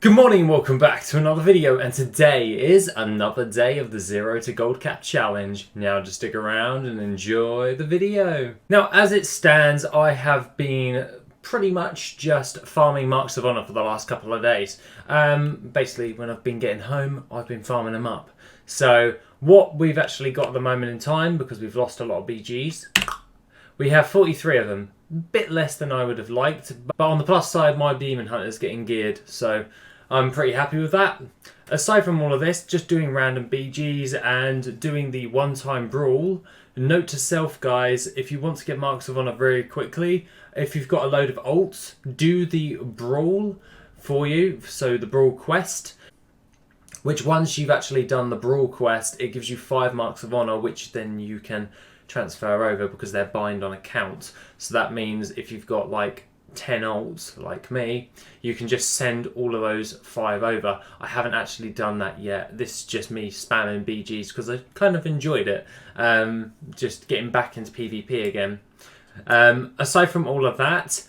Good morning and welcome back to another video, and today is another day of the 0 to Gold Cap Challenge. Now just stick around and enjoy the video. Now as it stands, I have been pretty much just farming Marks of Honor for the last couple of days. Basically when I've been getting home, I've been farming them up. So what we've actually got at the moment in time, because we've lost a lot of BGs, we have 43 of them. Bit less than I would have liked, but on the plus side, my Demon Hunter's getting geared, so I'm pretty happy with that. Aside from all of this, just doing random BGs and doing the one-time Brawl. Note to self, guys, if you want to get Marks of Honor very quickly, if you've got a load of ults, do the Brawl for you, so the Brawl quest, which once you've actually done the Brawl quest, it gives you 5 Marks of Honor, which then you can transfer over because they're bind on account. So that means if you've got like 10 ults like me, you can just send all of those 5 over. I haven't actually done that yet. This is just me spamming BGs because I kind of enjoyed it. Just getting back into PvP again. Aside from all of that,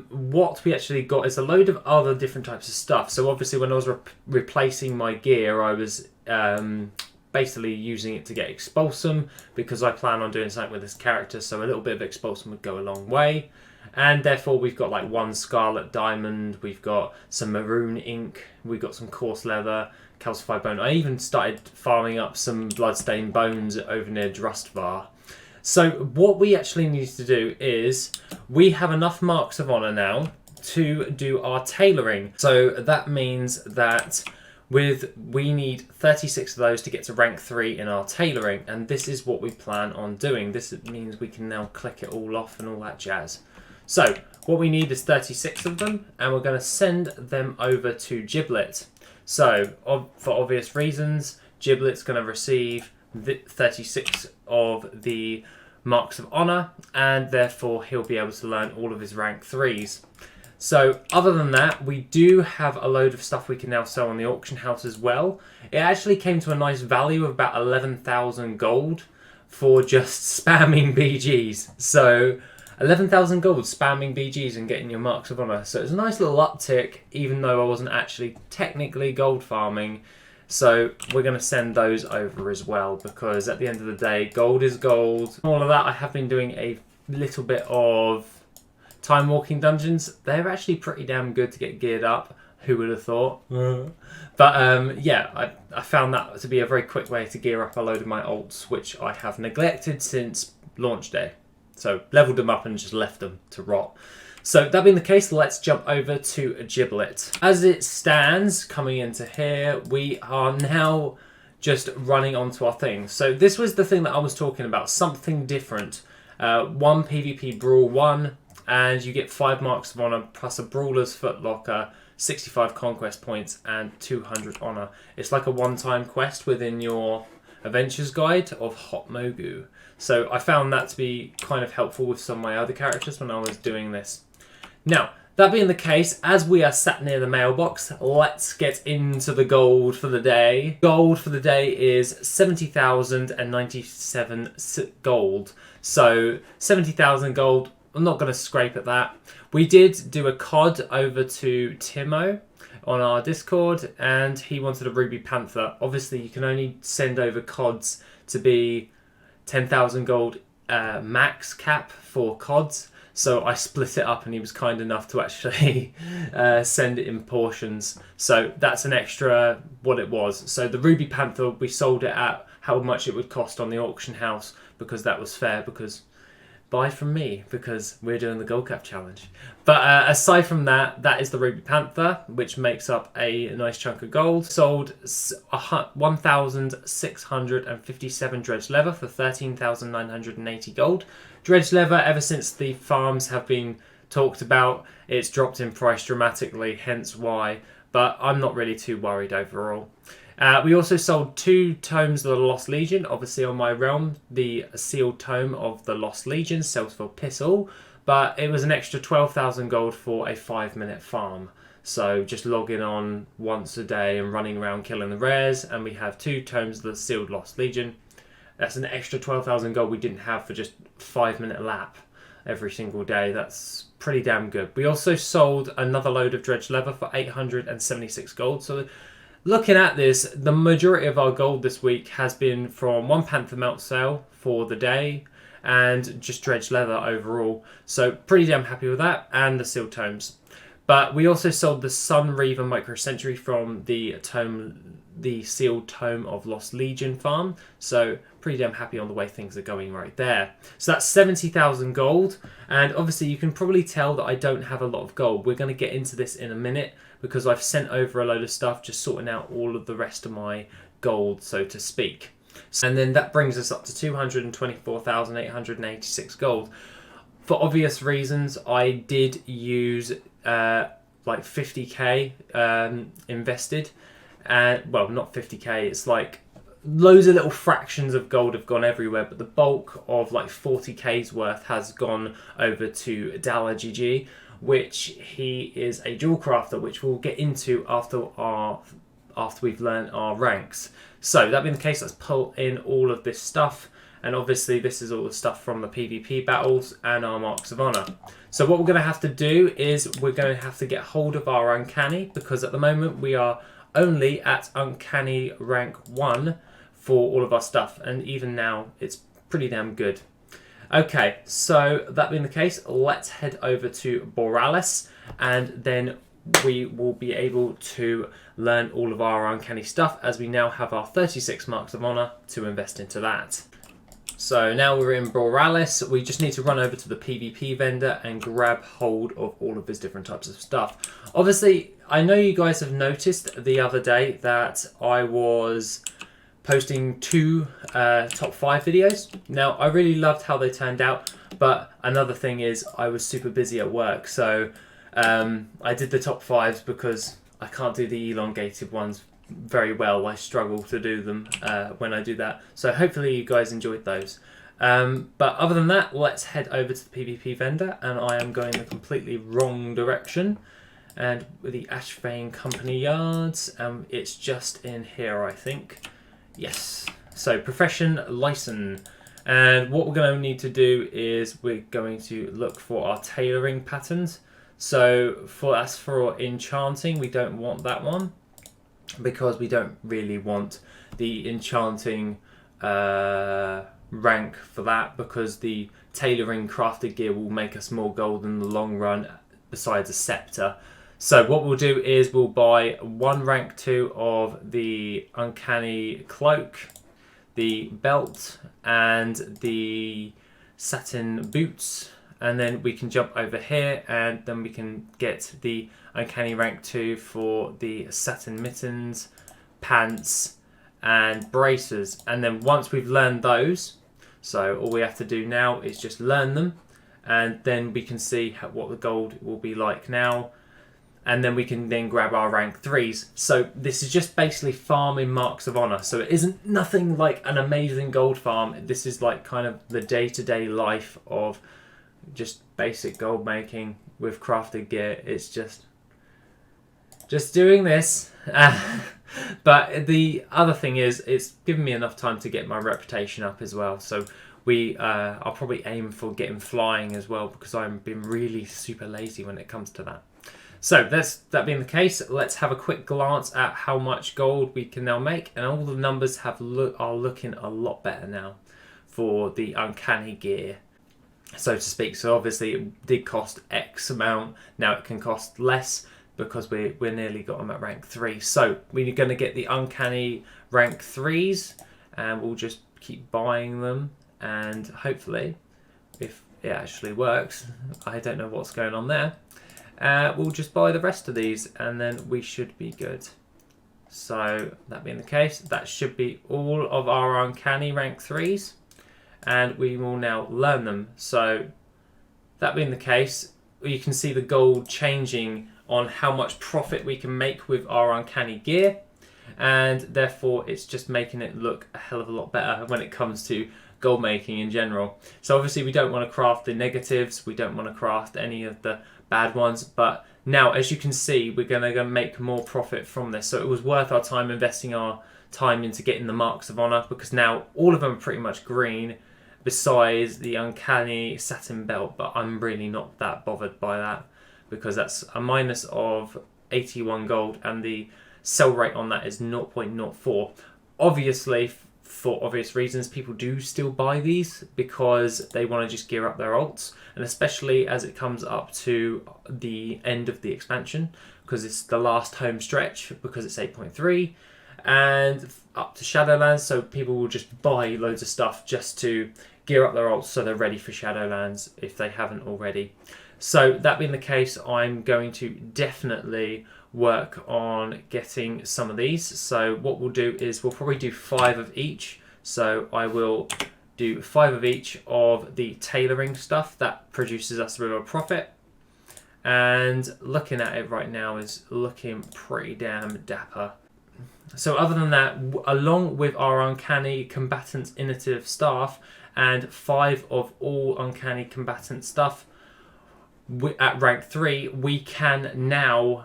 what we actually got is a load of other different types of stuff. So obviously when I was replacing my gear, I was basically using it to get Expulsum because I plan on doing something with this character, so a little bit of Expulsum would go a long way. And therefore we've got like 1 Scarlet Diamond, we've got some Maroon Ink, we've got some Coarse Leather, Calcified Bone. I even started farming up some Bloodstained Bones over near Drustvar. So what we actually need to do is, we have enough Marks of Honor now to do our Tailoring. So that means that we need 36 of those to get to rank 3 in our Tailoring, and this is what we plan on doing. This means we can now click it all off and all that jazz. So what we need is 36 of them, and we're going to send them over to Giblet. So for obvious reasons, Giblet's going to receive 36 of the Marks of Honor, and therefore he'll be able to learn all of his rank 3s. So other than that, we do have a load of stuff we can now sell on the auction house as well. It actually came to a nice value of about 11,000 gold for just spamming BGs. So 11,000 gold spamming BGs and getting your Marks of Honor. So it's a nice little uptick, even though I wasn't actually technically gold farming. So we're going to send those over as well, because at the end of the day, gold is gold. All of that, I have been doing a little bit of time walking dungeons. They're actually pretty damn good to get geared up. Who would have thought? But yeah, I found that to be a very quick way to gear up a load of my ults, which I have neglected since launch day. So leveled them up and just left them to rot. So that being the case, let's jump over to Giblet. As it stands, coming into here, we are now just running onto our thing. So this was the thing that I was talking about, something different. 1 PvP Brawl 1, and you get 5 Marks of Honor plus a Brawler's Footlocker, 65 Conquest points, and 200 Honor. It's like a one-time quest within your Adventures Guide of Hot Mogu. So I found that to be kind of helpful with some of my other characters when I was doing this. Now, that being the case, as we are sat near the mailbox, let's get into the gold for the day. Gold for the day is 70,097 gold. So 70,000 gold. I'm not going to scrape at that. We did do a COD over to Timo on our Discord, and he wanted a Ruby Panther. Obviously, you can only send over CODs to be 10,000 gold max cap for CODs. So I split it up, and he was kind enough to actually send it in portions. So that's an extra what it was. So the Ruby Panther, we sold it at how much it would cost on the auction house, because that was fair, because buy from me, because we're doing the Gold Cap Challenge. But aside from that, that is the Ruby Panther, which makes up a nice chunk of gold. Sold 1,657 Dredge Leather for 13,980 gold. Dredge Leather, ever since the farms have been talked about, it's dropped in price dramatically, hence why. But I'm not really too worried overall. We also sold 2 tomes of the Lost Legion. Obviously on my realm, the sealed tome of the Lost Legion sells for piss all, but it was an extra 12,000 gold for a 5-minute farm. So just logging on once a day and running around killing the rares, and we have 2 tomes of the sealed Lost Legion. That's an extra 12,000 gold we didn't have for just 5-minute lap. every single day. That's pretty damn good. We also sold another load of dredged leather for 876 gold. So looking at this, the majority of our gold this week has been from one Panther melt sale for the day and just dredged leather overall. So pretty damn happy with that, and the sealed tomes. But we also sold the Sun Reaver Micro Sentry from the sealed tome of Lost Legion farm. So pretty damn happy on the way things are going right there. So that's 70,000 gold. And obviously you can probably tell that I don't have a lot of gold. We're going to get into this in a minute because I've sent over a load of stuff just sorting out all of the rest of my gold, so to speak. And then that brings us up to 224,886 gold. For obvious reasons, I did use like 50k invested, and well, not 50k, it's like loads of little fractions of gold have gone everywhere, but the bulk of like 40k's worth has gone over to DalaGG, which he is a jewel crafter, which we'll get into after we've learned our ranks. So that being the case, let's pull in all of this stuff. And obviously this is all the stuff from the PvP battles and our Marks of Honor. So what we're going to have to do is we're going to have to get hold of our Uncanny, because at the moment we are only at Uncanny rank 1 for all of our stuff. And even now it's pretty damn good. Okay, so that being the case, let's head over to Borealis, and then we will be able to learn all of our Uncanny stuff, as we now have our 36 Marks of Honor to invest into that. So now we're in Borealis, we just need to run over to the PvP vendor and grab hold of all of his different types of stuff. Obviously, I know you guys have noticed the other day that I was posting 2 top 5 videos. Now, I really loved how they turned out, but another thing is I was super busy at work, so I did the top 5s because I can't do the elongated ones very well. I struggle to do them when I do that. So hopefully you guys enjoyed those. But other than that, let's head over to the PvP vendor, and I am going the completely wrong direction. And with the Ashvane Company Yards, it's just in here, I think. Yes. So profession license. And what we're going to need to do is we're going to look for our tailoring patterns. So for enchanting, we don't want that one, because we don't really want the enchanting rank for that, because the tailoring crafted gear will make us more gold in the long run besides a scepter. So what we'll do is we'll buy 1 rank 2 of the Uncanny Cloak, the belt, and the satin boots, and then we can jump over here and then we can get the Uncanny rank 2 for the satin mittens, pants, and braces. And then once we've learned those, so all we have to do now is just learn them, and then we can see what the gold will be like now, and then we can then grab our rank 3s. So this is just basically farming Marks of Honor. So it isn't nothing like an amazing gold farm. This is like kind of the day-to-day life of just basic gold making with crafted gear. It's just doing this. But the other thing is, it's given me enough time to get my reputation up as well. So I'll probably aim for getting flying as well, because I've been really super lazy when it comes to that. So that being the case, let's have a quick glance at how much gold we can now make, and all the numbers are looking a lot better now for the Uncanny gear, so to speak. So obviously it did cost X amount, now it can cost less because we're nearly got them at rank 3. So we're going to get the Uncanny rank 3s, and we'll just keep buying them, and hopefully, if it actually works, I don't know what's going on there, we'll just buy the rest of these, and then we should be good. So that being the case, that should be all of our Uncanny rank 3s, and we will now learn them. So that being the case, you can see the gold changing on how much profit we can make with our Uncanny gear, and therefore it's just making it look a hell of a lot better when it comes to gold making in general. So obviously we don't want to craft the negatives, we don't want to craft any of the bad ones, but now as you can see, we're going to make more profit from this. So it was worth our time investing our time into getting the Marks of Honor, because now all of them are pretty much green, besides the uncanny satin belt, but I'm really not that bothered by that because that's a minus of 81 gold and the sell rate on that is 0.04. Obviously, for obvious reasons, people do still buy these because they want to just gear up their alts, and especially as it comes up to the end of the expansion, because it's the last home stretch, because it's 8.3 and up to Shadowlands, so people will just buy loads of stuff just to gear up their alts so they're ready for Shadowlands if they haven't already. So that being the case, I'm going to definitely work on getting some of these. So what we'll do is we'll probably do 5 of each. So I will do 5 of each of the tailoring stuff that produces us with a profit. And looking at it right now is looking pretty damn dapper. So other than that, along with our Uncanny Combatants Innovative staff and 5 of all Uncanny Combatant stuff, at rank 3, we can now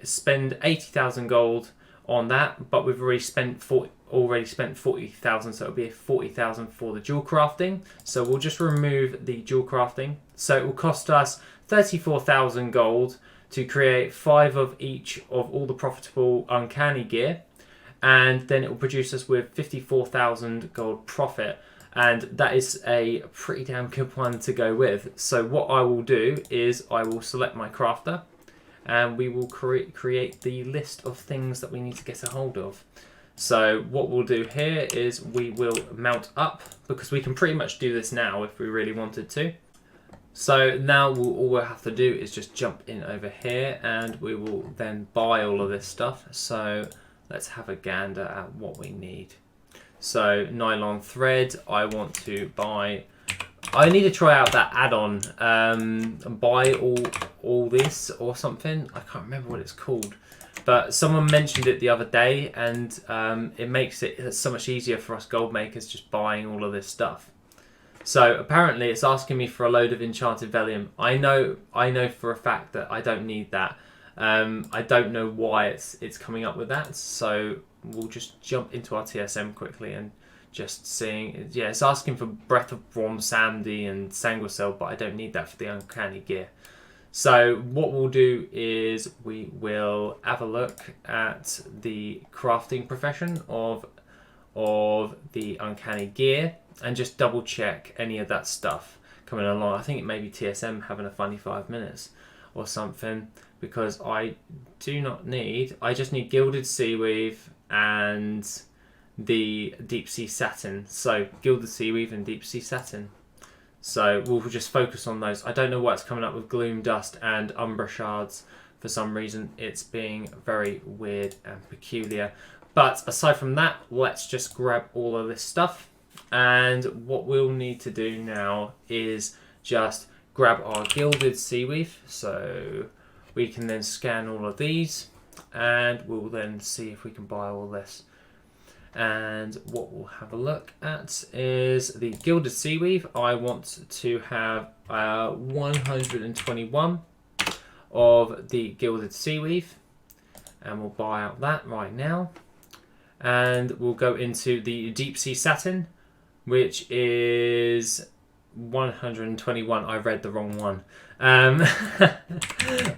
spend 80,000 gold on that, but we've already spent 40,000, so it'll be 40,000 for the dual crafting. So we'll just remove the dual crafting. So it will cost us 34,000 gold to create 5 of each of all the profitable uncanny gear, and then it will produce us with 54,000 gold profit. And that is a pretty damn good one to go with. So what I will do is I will select my crafter and we will create the list of things that we need to get a hold of. So what we'll do here is we will mount up, because we can pretty much do this now if we really wanted to. So now all we'll have to do is just jump in over here and we will then buy all of this stuff. So let's have a gander at what we need. So nylon thread, I want to buy, I need to try out that add-on, buy all this or something. I can't remember what it's called, but someone mentioned it the other day, and it makes it so much easier for us gold makers just buying all of this stuff. So apparently it's asking me for a load of enchanted vellum. I know for a fact that I don't need that. I don't know why it's coming up with that, so we'll just jump into our TSM quickly and just seeing. Yeah, it's asking for Breath of Brawl, Sandy and Sanguicell, but I don't need that for the uncanny gear. So what we'll do is we will have a look at the crafting profession of the uncanny gear and just double check any of that stuff coming along. I think it may be TSM having a funny 5 minutes or something, because I do not need, I just need gilded seaweave and the deep sea satin. So gilded seaweave and deep sea satin. So we'll just focus on those. I don't know why it's coming up with gloom dust and umbra shards. For some reason it's being very weird and peculiar. But aside from that, let's just grab all of this stuff. And what we'll need to do now is just grab our gilded seaweave. So we can then scan all of these and we'll then see if we can buy all this. And what we'll have a look at is the gilded seaweave. I want to have 121 of the gilded seaweave, and we'll buy out that right now. And we'll go into the deep sea satin, which is 121. I read the wrong one.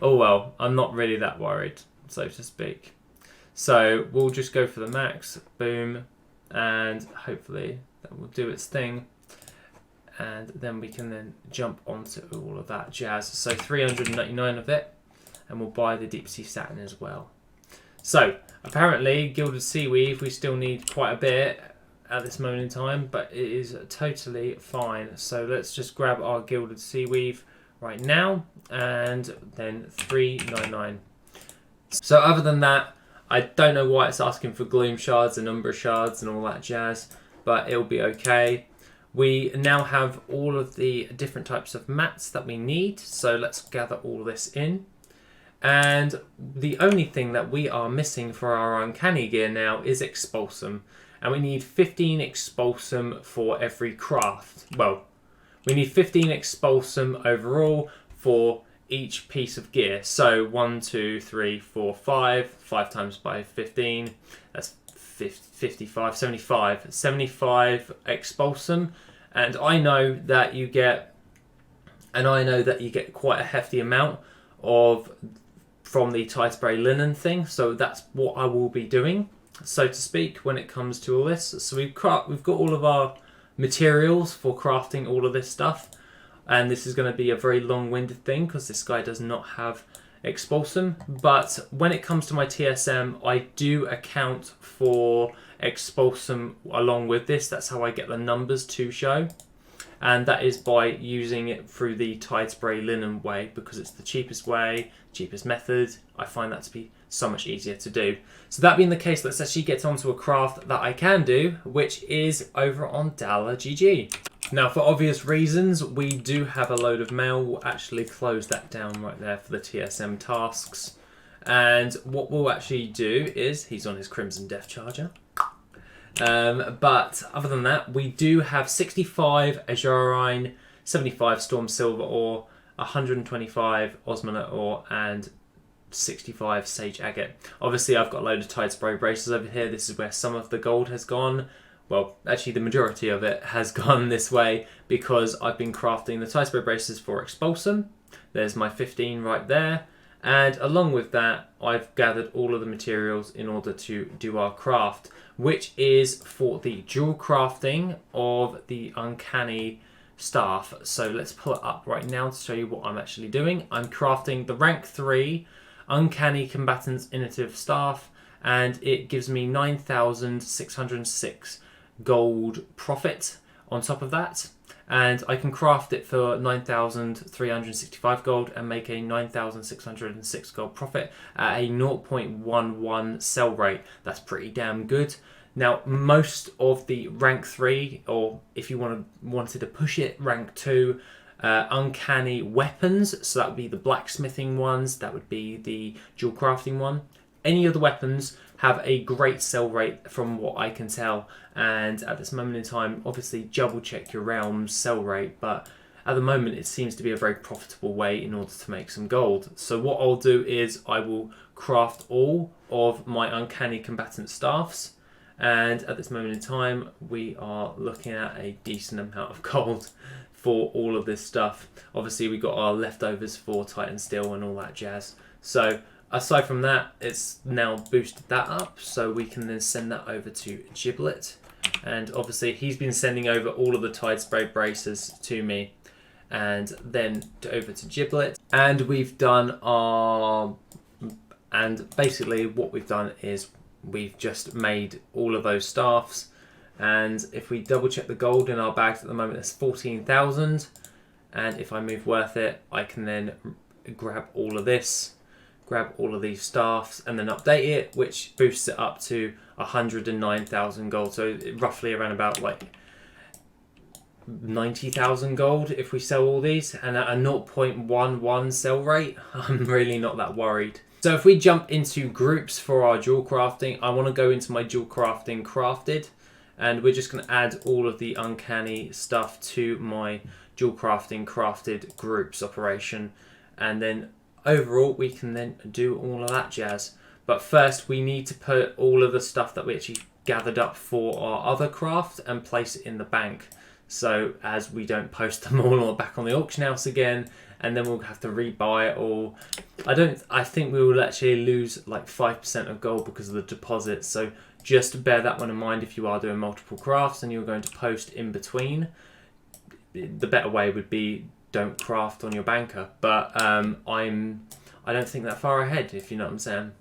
Oh well, I'm not really that worried, so to speak. So we'll just go for the max, boom, and hopefully that will do its thing. And then we can then jump onto all of that jazz. So 399 of it, and we'll buy the deep sea satin as well. So apparently gilded seaweave, we still need quite a bit at this moment in time, but it is totally fine. So let's just grab our gilded seaweave right now, and then 399. So other than that, I don't know why it's asking for gloom shards and umbra shards and all that jazz, but it'll be okay. We now have all of the different types of mats that we need, so let's gather all this in. And the only thing that we are missing for our uncanny gear now is expulsum. And we need 15 expulsum for every craft. Well, we need 15 expulsum overall for each piece of gear. So 1, 2, 3, 4, 5. 5 times by 15. That's 55, 75. 75 expulsum. and I know that you get quite a hefty amount of from the tie spray linen thing, so that's what I will be doing, so to speak, when it comes to all this. So we've got all of our materials for crafting all of this stuff, and this is going to be a very long-winded thing because this guy does not have expulsum. But when it comes to my TSM, I do account for expulsum along with this. That's how I get the numbers to show, and that is by using it through the Tide Spray Linen way, because it's the cheapest way, cheapest method. I find that to be so much easier to do. So that being the case, let's actually get onto a craft that I can do, which is over on Dollar GG. Now, for obvious reasons, we do have a load of mail. We'll actually close that down right there for the TSM tasks. And what we'll actually do is, he's on his Crimson Death Charger. But other than that, we do have 65 Azurine, 75 Storm Silver Ore, 125 Osmanite Ore, and 65 Sage Agate. Obviously, I've got a load of Tide Spray Braces over here. This is where some of the gold has gone. Well, actually, the majority of it has gone this way because I've been crafting the Tide Spray Braces for Expulsum. There's my 15 right there. And along with that, I've gathered all of the materials in order to do our craft, which is for the dual crafting of the Uncanny Staff. So let's pull it up right now to show you what I'm actually doing. I'm crafting the rank 3 Uncanny Combatant's Innovative Staff, and it gives me 9,606 gold profit on top of that. And I can craft it for 9,365 gold and make a 9,606 gold profit at a 0.11 sell rate. That's pretty damn good. Now, most of the rank 3, or if you wanted to push it, rank 2, uncanny weapons, so that would be the blacksmithing ones, that would be the dual crafting one. Any of the weapons have a great sell rate from what I can tell, and at this moment in time, obviously double check your realm's sell rate, but at the moment it seems to be a very profitable way in order to make some gold. So what I'll do is I will craft all of my Uncanny Combatant Staffs, and at this moment in time we are looking at a decent amount of gold for all of this stuff. Obviously we got our leftovers for Titan Steel and all that jazz. So aside from that, it's now boosted that up, so we can then send that over to Giblet. And obviously he's been sending over all of the Tide Spray Braces to me, and then over to Giblet. And we've done our... And basically what we've done is we've just made all of those staffs. And if we double check the gold in our bags at the moment, it's 14,000. And if I move worth it, I can then grab all of this, grab all of these staffs, and then update it, which boosts it up to 109,000 gold. So roughly around about like 90,000 gold if we sell all these, and at a 0.11 sell rate, I'm really not that worried. So if we jump into groups for our dual crafting, I want to go into my dual crafting crafted, and we're just going to add all of the uncanny stuff to my dual crafting crafted groups operation, and then overall we can then do all of that jazz. But first we need to put all of the stuff that we actually gathered up for our other craft and place it in the bank, so as we don't post them all back on the auction house again, and then we'll have to rebuy it all. I think we will actually lose like 5% of gold because of the deposit, so just bear that one in mind if you are doing multiple crafts and you're going to post in between. The better way would be don't craft on your banker, but I don't think that far ahead, if you know what I'm saying.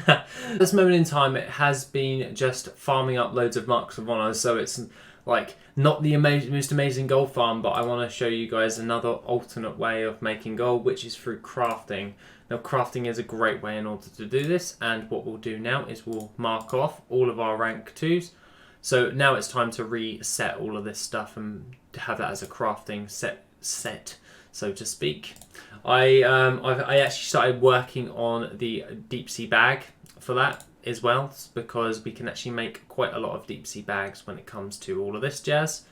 At this moment in time, it has been just farming up loads of marks of honor, so it's like not the most amazing gold farm, but I want to show you guys another alternate way of making gold, which is through crafting. Now, crafting is a great way in order to do this, and what we'll do now is we'll mark off all of our rank 2s. So now it's time to reset all of this stuff and have that as a crafting set, so to speak. I actually started working on the deep sea bag for that as well, because we can actually make quite a lot of deep sea bags when it comes to all of this jazz,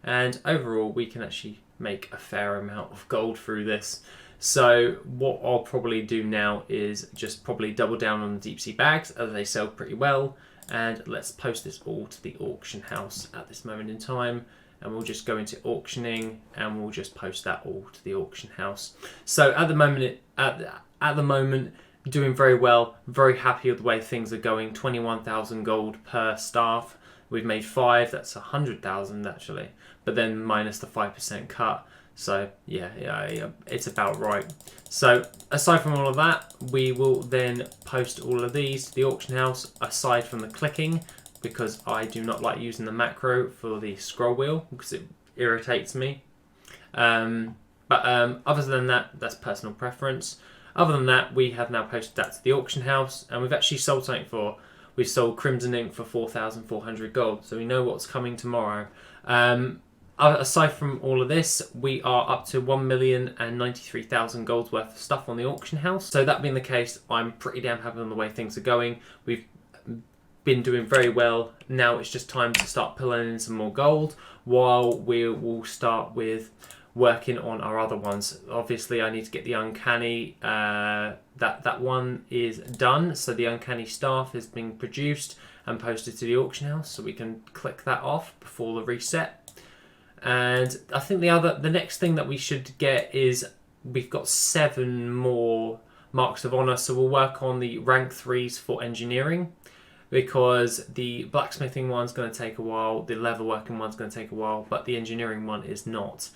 and overall we can actually make a fair amount of gold through this. So what I'll probably do now is just probably double down on the deep sea bags, as they sell pretty well, and let's post this all to the auction house at this moment in time, and we'll just go into auctioning, and we'll just post that all to the auction house. So at the moment, at the moment, doing very well. Very happy with the way things are going. 21,000 gold per staff. We've made 5. That's 100,000 actually, but then minus the 5% cut. So yeah, it's about right. So aside from all of that, we will then post all of these to the auction house, aside from the clicking, because I do not like using the macro for the scroll wheel because it irritates me. But other than that, that's personal preference. Other than that, we have now posted that to the auction house, and we've actually sold something for. We've sold Crimson Ink for 4,400 gold, so we know what's coming tomorrow. Aside from all of this, we are up to 1,093,000 gold's worth of stuff on the auction house. So that being the case, I'm pretty damn happy on the way things are going. We've been doing very well. Now it's just time to start pulling in some more gold, while we will start with working on our other ones. Obviously, I need to get the Uncanny. That one is done. So the Uncanny staff is being produced and posted to the auction house, so we can click that off before the reset. And I think the next thing that we should get is we've got 7 more marks of honor, so we'll work on the rank 3s for engineering, because the blacksmithing one's going to take a while, the leather working one's going to take a while, but the engineering one is not.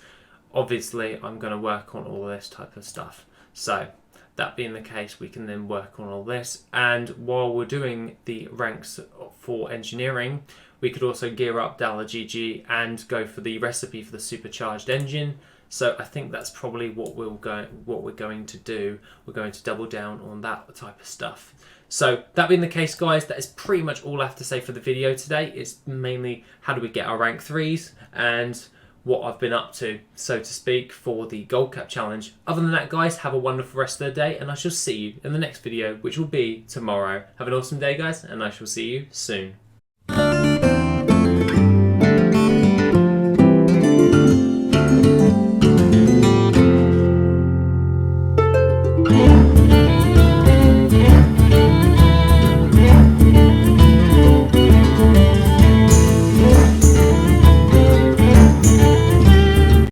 Obviously, I'm going to work on all this type of stuff. So that being the case, we can then work on all this. And while we're doing the ranks for engineering, we could also gear up Dollar GG and go for the recipe for the supercharged engine. So I think that's probably what we're going to do. We're going to double down on that type of stuff. So that being the case, guys, that is pretty much all I have to say for the video today. It's mainly how do we get our rank 3s and what I've been up to, so to speak, for the Gold Cap Challenge. Other than that, guys, have a wonderful rest of the day, and I shall see you in the next video, which will be tomorrow. Have an awesome day, guys, and I shall see you soon.